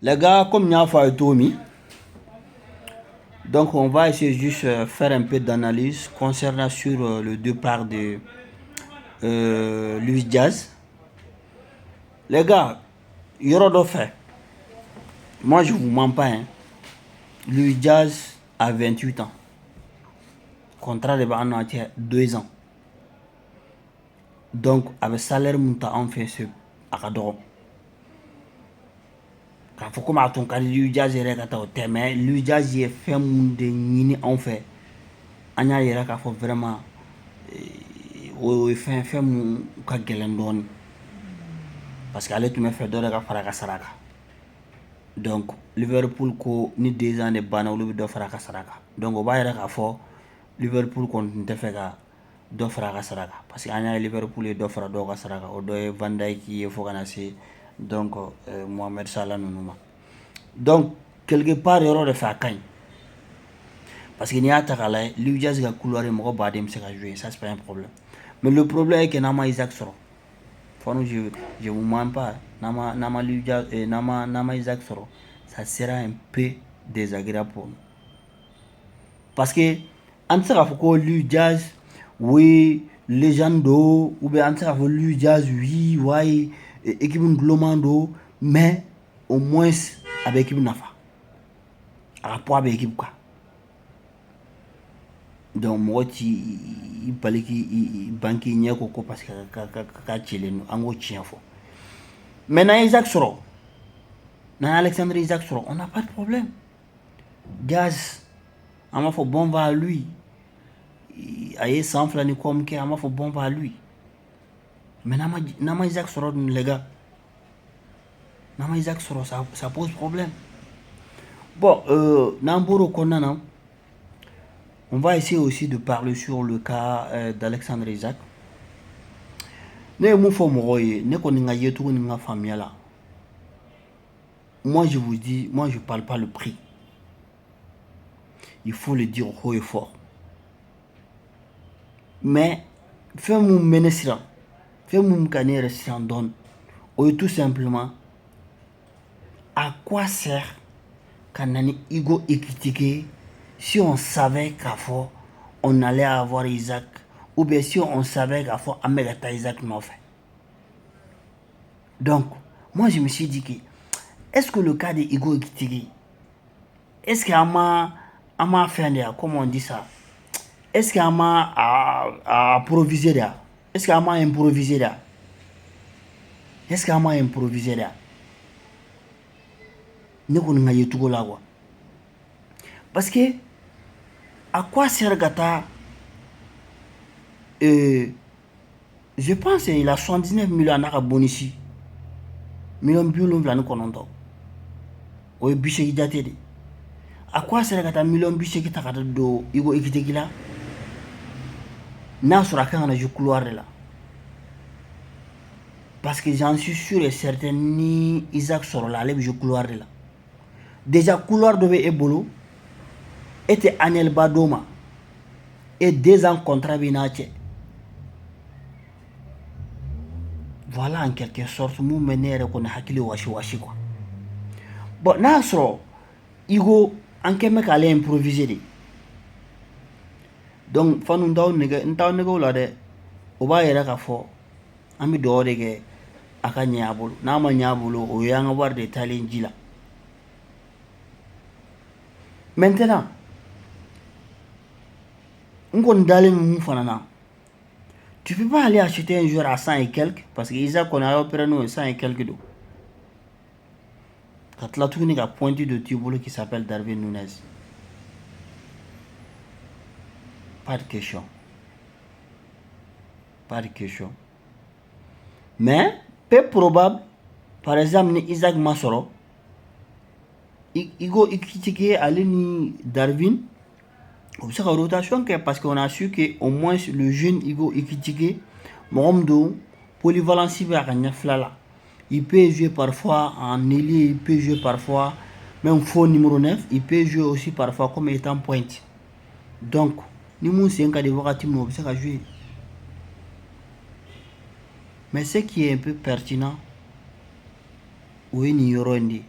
Les gars, comme il y a fait Tommy, donc on va essayer juste faire un peu d'analyse concernant sur le départ de Luis Diaz. Les gars, il y aura d'autres faits. Moi, je vous mens pas. Hein. Luis Diaz a 28 ans. Contrat de Ban 2 ans. Donc, avec salaire, on fait ce académie. K'a fɔ komi a tun ka di Luis Diaz yɛrɛ ka taa o tɛ mais Luis Diaz ye fɛn mun de ɲini anw fɛ an y'a yɛrɛ k'a fɔ vraiment o ye fɛn mun ka gɛlɛn dɔɔni parce que ale tun bɛ fɛ dɔ de ka fara a ka sara kan donc Liverpool ko ni 2 ans de banna olu bɛ dɔ fara a ka sara kan donc o b'a yɛrɛ k'a fɔ Liverpool kɔni tun tɛ fɛ ka dɔ fara a ka sara kan parce que an y'a ye Liverpool ye dɔ fara dɔw ka sara kan o dɔ ye Van Dijk ye fo ka na se donc Mohamed Salah ninnu ma donc quelque part yɔrɔ de fɛ a ka ɲi parce que n'i y'a ta k'a lajɛ Luis Diaz ka couloir ye mɔgɔ baden bɛ se ka jouer ça c'est pas un problème mais le problème est que n'an ma Isaac sɔrɔ fɔlɔ je vous mens pas n'an ma Luis Diaz n'an ma Isaac sɔrɔ ça sera un peu désagréable pour nous parce que an tɛ se k'a fɔ ko Luis Diaz oui légende do ou bien an tɛ se k'a fɔ Luis Diaz oui ouais équipe ngulɔman do mais au moins a bɛ équipe nafa a ka poids bɛ équipe kan donc mɔgɔ t'i bali k'i ban k'i ɲɛ ko parce que ka cilen do an k'o tiɲɛ fɔ mais n'an ye Isaac sɔrɔ n'an ye Alexandre Isaac sɔrɔ on n'a pas de problème Diaz an b'a fɔ bon va à lui a ye san 2 ni kɔ min kɛ an b'a fɔ bon va à lui mais n'an ma Isaac sɔrɔ dun les gars n'an ma Isaac sɔrɔ ça pose problème bon n'an bɔra o kɔnɔna na on va essayer aussi de parler sur le cas d'Alexandre Isaac ne ye mun fɔ mɔgɔw ye ne kɔni ka yecogo ni n ka faamuya la moi je vous dis moi je parle pas le prix il faut le dire haut et fort mais fɛn mun bɛ ne siran fɛn mun ka ne yɛrɛ siran dɔɔni o ye tout simplement à quoi sert ka na ni ego équitiqué si on savait k'a fɔ on allait avoir Isaac ou bien si on savait k'a fɔ an bɛ ka taa Isaac nɔfɛ donc moi je me suis dit que est-ce que le cas de ego équitiqué est-ce que an ma fɛn de ya comme on dit ça est-ce que an ma improviser de ya est-ce que an ma improviser de ya est-ce que an ma improviser de ya ne kɔni ka yecogo la quoi parce que à quoi sert ka taa je pense il a 79 millions n'a ka bonus million 79 o ye 80 jate de à quoi sert ka taa million 80 ta ka taa don ego équitiqué la n'a sɔrɔ a kan ka na jouer couloir de la parce que j'en suis sûr et certain ni Isaac sɔrɔla ale bɛ jouer couloir de la déjà couloir dɔ bɛ e bolo e tɛ annuel ba d'o ma et 2 ans contrat bɛ n'a cɛ voilà en quelque sorte mun bɛ ne yɛrɛ kɔni hakili wasi quoi bon n'a y'a sɔrɔ Igo an kɛn bɛ k'ale improviser de donc fanu n t'aw nɛgɛ o la dɛ o b'a yɛrɛ k'a fɔ an bɛ dugawu de kɛ a ka ɲɛ a bolo n'a ma ɲɛ a bolo o ye an ka wari de taalen ji la maintenant n kɔni dalen bɛ mun fana na tu peux pas aller acheter un joueur à 100 et quelques parce que Isaac kɔni a opéré n'o ye 100 et quelques don ka tila tuguni ka pointu de t'i bolo qui s'appelle Darwin Nunez pas de question mais peu probable par exemple ni Isaac ma sɔrɔ Igo équitiqué ale ni Darwin o bɛ se ka rotation kɛ parce qu'on a su que au moins le jeune Igo équitiqué mɔgɔ min don polyvalence bɛ a ka ɲɛfila la il peut jouer parfois en ailier il peut jouer parfois même faux numéro 9 il peut jouer aussi parfois comme étant pointe donc ni mun sen ka di wagati min o bɛ se ka jouer mais ce qui est un peu pertinent o ye nin yɔrɔ in de ye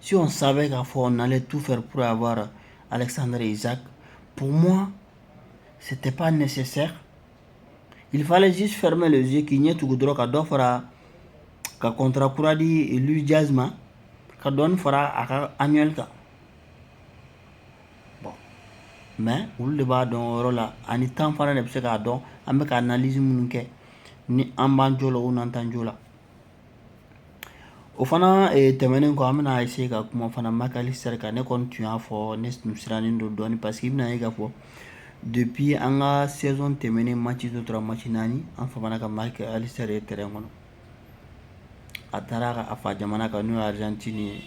Si on savait qu'on allait tout faire pour avoir Alexandre Isaac, pour moi, c'était pas nécessaire. Il fallait juste fermer les yeux, qu'il n'y ait tout droit qu'à d'offre ka contrat kura di Louis Diaz ma ka doon fara a ka annuel kan. Bon, mais olu de b'a dɔn o yɔrɔ la ani temps fana de bɛ se k'a dɔn an bɛ ka analyse minnu kɛ ni an b'an jo la ou n'an t'an jo la. O fana tɛmɛnen kɔ an bɛna essayer ka kuma fana McAllister kan. Ne kɔni tun y'a fɔ ne tun sirannen don dɔɔni parce que i bɛna ye k'a fɔ depuis an ka saison tɛmɛnen match dɔ tora match 4 an famana ka McAllister ye terrain kɔnɔ. A taara a fa jamana kan n'o ye Argentine ye.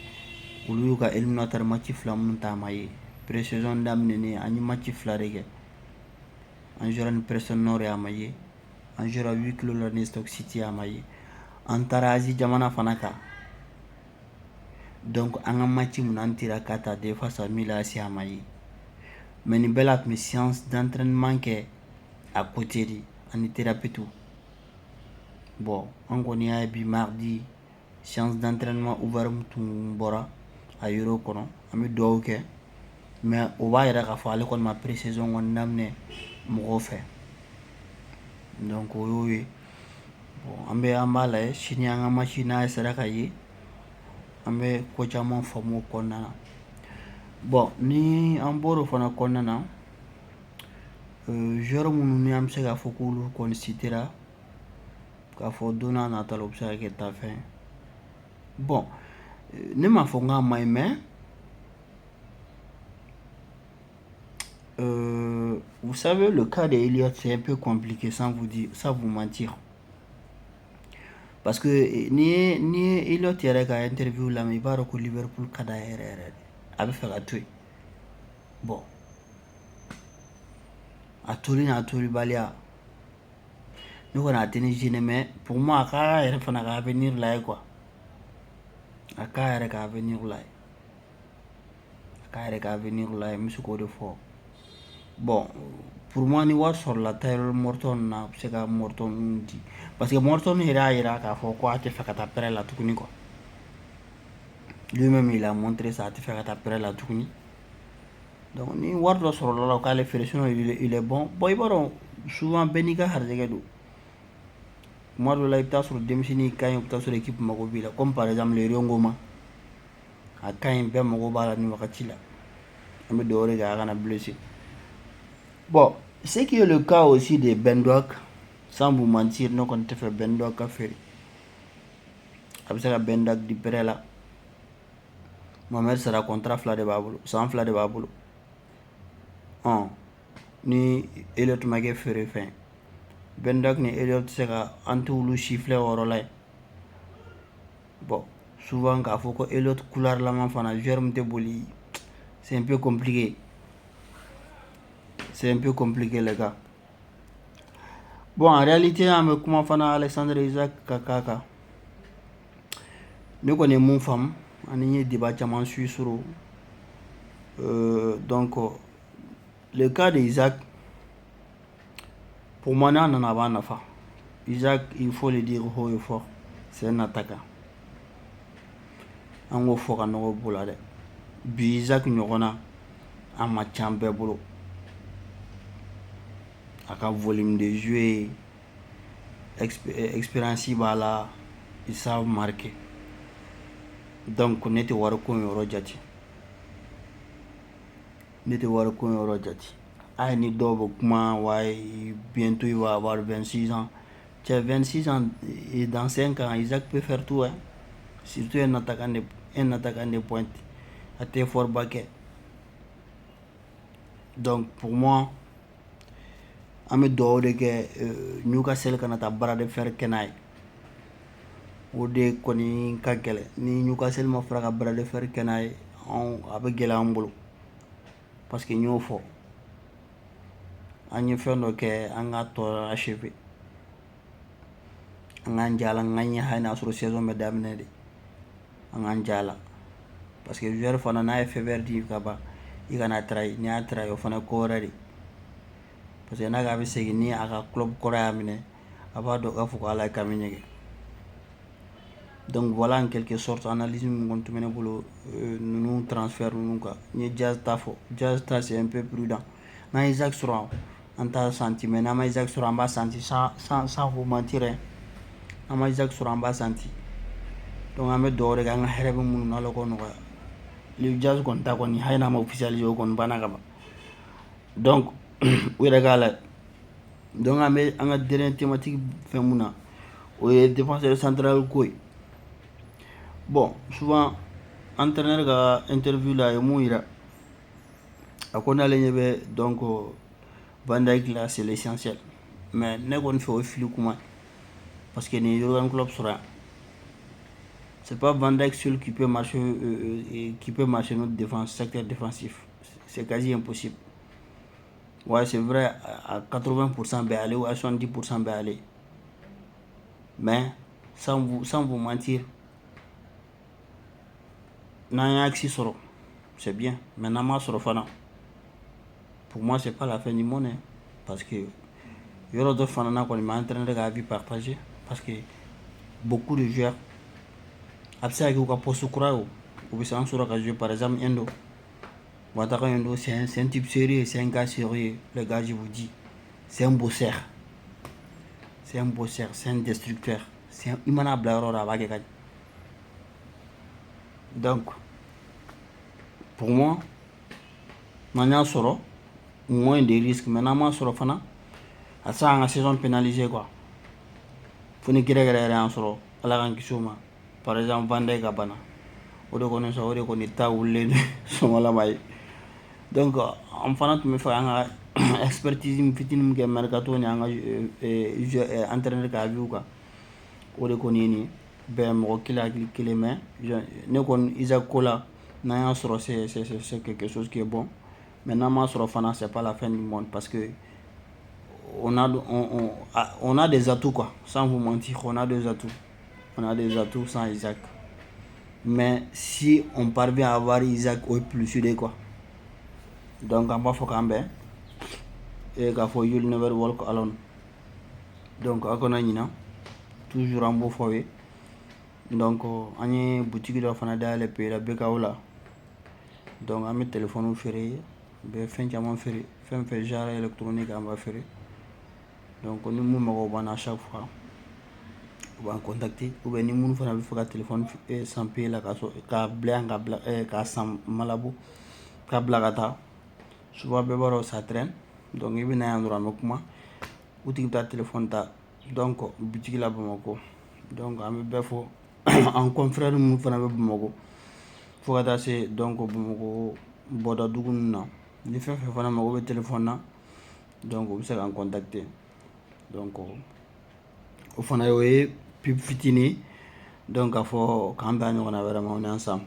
Olu y'u ka éliminatoire match 2 minnu ta a ma ye. Pré-saison daminɛnen an ye match 2 de kɛ. An jouera ni Preston North a ma ye. An jouera 8 kilo la ni Stoke City a ma ye. An taara Asie jamana fana kan. Donc an ka match mun an tira 4-2 face à Milan AC a ma ye. Mais nin bɛɛ la tun bɛ séance d'entraînement kɛ à côté de ani thérapie tout. Bon, an kɔni y'a ye bi mardi séance d'entraînement ouvert mun tun bɔra a Euro kɔnɔ. An bɛ dugawu kɛ. Mais o b'a yira k'a fɔ ale kɔni ma pré-saison kɔni daminɛ mɔgɔw fɛ. Donc o y'o ye. Bon, an b'a lajɛ sini an ka match n'a sera ka ye an bɛ ko caman faamu o kɔnɔna na. Bon, ni an bɔr'o fana kɔnɔna na joueur minnu ni an bɛ se k'a fɔ k'olu kɔni citera k'a fɔ don n'a nataw la u bɛ se ka kɛ tafɛn. Bon, ne m'a fɔ n k'a ma ɲi mais vous savez, le cas de Elliott, c'est un peu compliqué sans vous mentir. Parce que ni Elliott yɛrɛ ka interview lamɛn i b'a dɔn ko Liverpool ka d'a yɛrɛ yɛrɛ de. A bɛ fɛ ka to yen. Bon, a toli n'a tolibaliya ne kɔni a tɛ ne gêner mais pour moi a k'a yɛrɛ fana ka avenir lajɛ quoi. A k'a yɛrɛ ka avenir lajɛ. A k'a yɛrɛ ka avenir lajɛ n bɛ se k'o de fɔ. Bon, pour moi ni wari sɔrɔla Tyler Morton na a bɛ se ka Morton di parce que Morton yɛrɛ y'a yira k'a fɔ ko a tɛ fɛ ka taa Prêt la tuguni quoi. Lui-même il a montré ça a tɛ fɛ ka taa Prêt la tuguni. Donc ni wari dɔ sɔrɔla la k'ale feere sinon il est bon. Bon i b'a dɔn souvent bɛɛ n'i ka garijɛgɛ don. Tuma dɔ la i bɛ taa sɔrɔ denmisɛnnin ka ɲi u bɛ taa sɔrɔ équipe mago b'i la comme par exemple Leroy Ngoma a ka ɲi bɛɛ mago b'a la nin wagati la. An bɛ dugawu de kɛ a kana blessé. Bon, ce qui est le cas aussi de Ben Doak, sans vous mentir, ne kɔni tɛ fɛ Ben Doak ka feere. A bɛ se ka Ben Doak di Prêt la. Mohamed Salah contrat 2 de b'a bolo, san 2 de b'a bolo. Ni Elliott ma kɛ feere fɛn. Ben Doak ni Elliott tɛ se ka an tɛ olu siffler o yɔrɔ la yen. Bon, souvent k'a fɔ ko Elliott couleur lama fana joueur min tɛ boli, c'est un peu compliqué. C'est un peu compliqué les gars. Bon, en réalité an bɛ kuma fana Alexandre Isaac ka cas kan. Ne kɔni ye mun faamu ani n ye débat caman suit sur donc le cas de Isaac pour moi n'a nana a b'a nafa. Isaac, il faut le dire haut et fort, c'est un attaquant. An k'o fɔ ka nɔgɔ b'o la dɛ. Bi Isaac ɲɔgɔnna an ma ca bɛɛ bolo. A ka volume de jeu expérience b'a la, ils savent marquer. Donc ne tɛ wari ko in yɔrɔ jate. Ne tɛ wari ko in yɔrɔ jate. Hali ni dɔw bɛ kuma ouais bientôt il va avoir 26 ans. Tu as 26 ans et dans 5 ans Isaac peut faire tout hein. Surtout un attaquant de pointe. A tɛ fort baquet. Donc pour moi an bɛ dugawu de kɛ Newcastle kana taa bara de fer kɛ n'a ye. O de kɔni ka gɛlɛn. Ni Newcastle ma fara ka bara de fer kɛ n'a ye a bɛ gɛlɛya an bolo. Parce que n y'o fɔ. An ye fɛn dɔ kɛ an ka tɔ achever. An k'an jala an k'an ɲɛ hali n'a sɔrɔ saison bɛ daminɛ de. An k'an jala. Parce que joueur fana n'a ye feu vert di ka ban i kana trahir. N'i y'a trahir o fana ko wɛrɛ de. Parce que n'a k'a bɛ segin ni a ka club kɔrɔ y'a minɛ a b'a dɔn k'a fɔ ko Ala ye kami ɲɛgɛn. Donc voilà en quelque sorte analyse mon tumene bolo nous transfert nous quoi ni jazz tafo jazz ta c'est un peu prudent na Isaac Sura en ta senti mais na Isaac Sura en bas senti sans vous mentir na Isaac Sura en bas senti donc on met dehors ga nga herebe mun na loko no le jazz kon ta kon ni hayna ma officialisé kon bana ga ba donc oui regala donc on met en dernière thématique fait muna o défenseur central quoi. Bon, souvent, entraîneur ga interview la yemu ira. Akona le nyebe donc Van Dijk là c'est l'essentiel. Mais ne kon fait au fil comment parce que ni Jurgen Klopp sera. C'est pas Van Dijk seul qui peut marcher notre défense secteur défensif. C'est quasi impossible. Ouais, c'est vrai à 80% ben aller ou à 70% ben aller. Mais sans vous mentir, n'a axi soro. C'est bien. Mais n'a pas soro fana. Pour moi, c'est pas la fin du monde. Hein, parce que il y a d'autres fans qui sont en train de la vie partagée. Parce que beaucoup de joueurs, après ça, ils poste ou bien en jouer par exemple Endo. Ouattara Endo, c'est un type sérieux, c'est un gars sérieux. Le gars, je vous dis, c'est un bosseur. C'est un bosseur, c'est un destructeur. Il m'a appelé donc, pour moi, maintenant, soro, moins de risques. Maintenant, soro fana, à ça, en saison pénalisée, quoi. Faut ne kira en soro, à la rankisuma. Par exemple, Van Dijk Abana. O de kɔni sɔrɔ o de kɔni ta wulilen sɔngɔlama ye donc an fana tun bɛ fɛ an ka expertise fitinin min kɛ mercato ni an ka entraîneur ka avis kan o de kɔni ye nin bɛɛ mɔgɔ kelen hakili kelen mais ne kɔni Isaac Kola n'an y'a sɔrɔ c'est quelque chose qui est bon mais n'an m'a sɔrɔ fana c'est pas la fin du monde parce que on a des atouts quoi sans vous mentir on a des atouts sans Isaac. Mais si on parvient à avoir Isaac au plus sûr quoi. Donc on va faire et qu'il faut you'll never walk alone. Donc on a toujours en beau foyer. Donc on a boutique de Fanada les pays la Bekaola. Donc on a téléphone au ferré, ben fin diamant ferré, fin fait genre électronique on va ferré. Donc on nous à chaque fois. On va contacter ou bien nous nous faisons un téléphone sans payer la ka blanc ka sans malabo ka blagata souvent bébaro ça traîne donc il vient à endroit nokuma ou tu ta téléphone ta donc boutique la Bamako donc am befo en confrère nous faisons Bamako faut que c'est donc Bamako boda duguna ni fait fana mako téléphone na donc on s'est en contacter donc au fana yoé pub fitini donc il faut quand même on a vraiment ensemble